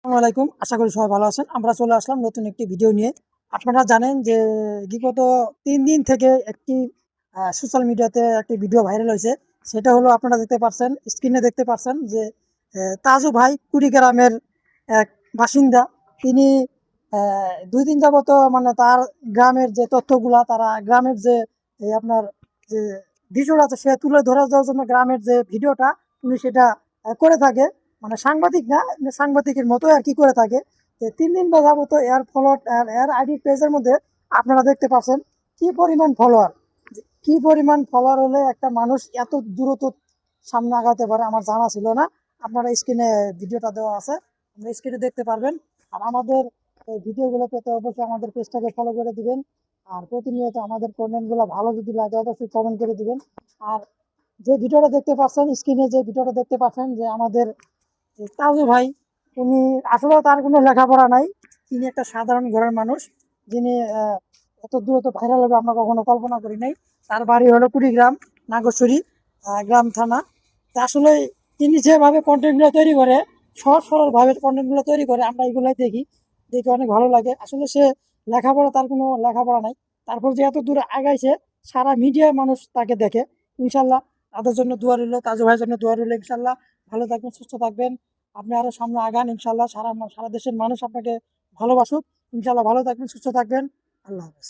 আসসালামু আলাইকুম। আশা করি সবাই ভালো আছেন। আমরা চলে আসলাম নতুন একটি ভিডিও নিয়ে। আপনারা জানেন যে বিগত ৩ দিন থেকে একটি সোশ্যাল মিডিয়াতে একটি ভিডিও ভাইরাল হয়েছে। সেটা হলো আপনারা দেখতে পাচ্ছেন, স্ক্রিনে দেখতে পাচ্ছেন যে তাজু ভাই কুড়িগ্রামের এক বাসিন্দা। তিনি ২ দিন যাবত মানে তার গ্রামের যে তথ্যগুলা তারা গ্রামের যে আপনার যে বিষয়টা আছে সে তুলে ধরে দেওয়ার জন্য গ্রামের যে ভিডিওটা উনি সেটা করে থাকে। মানে সাংবাদিক না, সাংবাদিকের মতো আর কি করে থাকে। যে ৩ দিন বা যাবত এর ফলোয়ার এর আইডি পেজের মধ্যে আপনারা দেখতে পাচ্ছেন কি পরিমাণ ফলোয়ার। কি পরিমাণ ফলোয়ার হলে একটা মানুষ এত দ্রুত সামনে আগাতে পারে আমার জানা ছিল না। আপনারা স্ক্রিনে ভিডিওটা দেওয়া আছে, আপনারা স্ক্রিনে দেখতে পারবেন। আর আমাদের এই ভিডিওগুলো পেতে অবশ্যই আমাদের পেজটাকে ফলো করে দিবেন। আর প্রতিনিয়ত আমাদের কমেন্টগুলো ভালো যদি লাগে অবশ্যই কমেন্ট করে দিবেন। আর যে ভিডিওটা দেখতে পাচ্ছেন স্ক্রিনে, যে ভিডিওটা দেখতে পাচ্ছেন যে আমাদের তাজু ভাই, উনি আসলে তার কোনো লেখাপড়া নাই। তিনি একটা সাধারণ ঘরের মানুষ, যিনি এত দ্রুত ভাইরাল হবে আমরা কখনো কল্পনা করি নাই। তার বাড়ি হলো কুড়িগ্রাম, নাগরছড়ি গ্রাম থানা। তা আসলে তিনি যেভাবে কন্টেন্টগুলো তৈরি করে, সহজ সরলভাবে কন্টেন্টগুলো তৈরি করে, আমরা এগুলাই দেখি, দেখে অনেক ভালো লাগে। আসলে সে লেখাপড়া, তার কোনো লেখাপড়া নাই, তারপর যে এত দূরে আগাইছে, সারা মিডিয়ার মানুষ তাকে দেখে। ইনশাল্লাহ তাদের জন্য দোয়া রইল, তাজু ভাইয়ের জন্য দোয়া রইল। ইনশাল্লাহ ভালো থাকবেন, সুস্থ থাকবেন, আপনি আরো সামনে আগান। ইনশাল্লাহ সারা সারা দেশের মানুষ আপনাকে ভালোবাসুক। ইনশাল্লাহ ভালো থাকবেন, সুস্থ থাকবেন। আল্লাহ হাফেজ।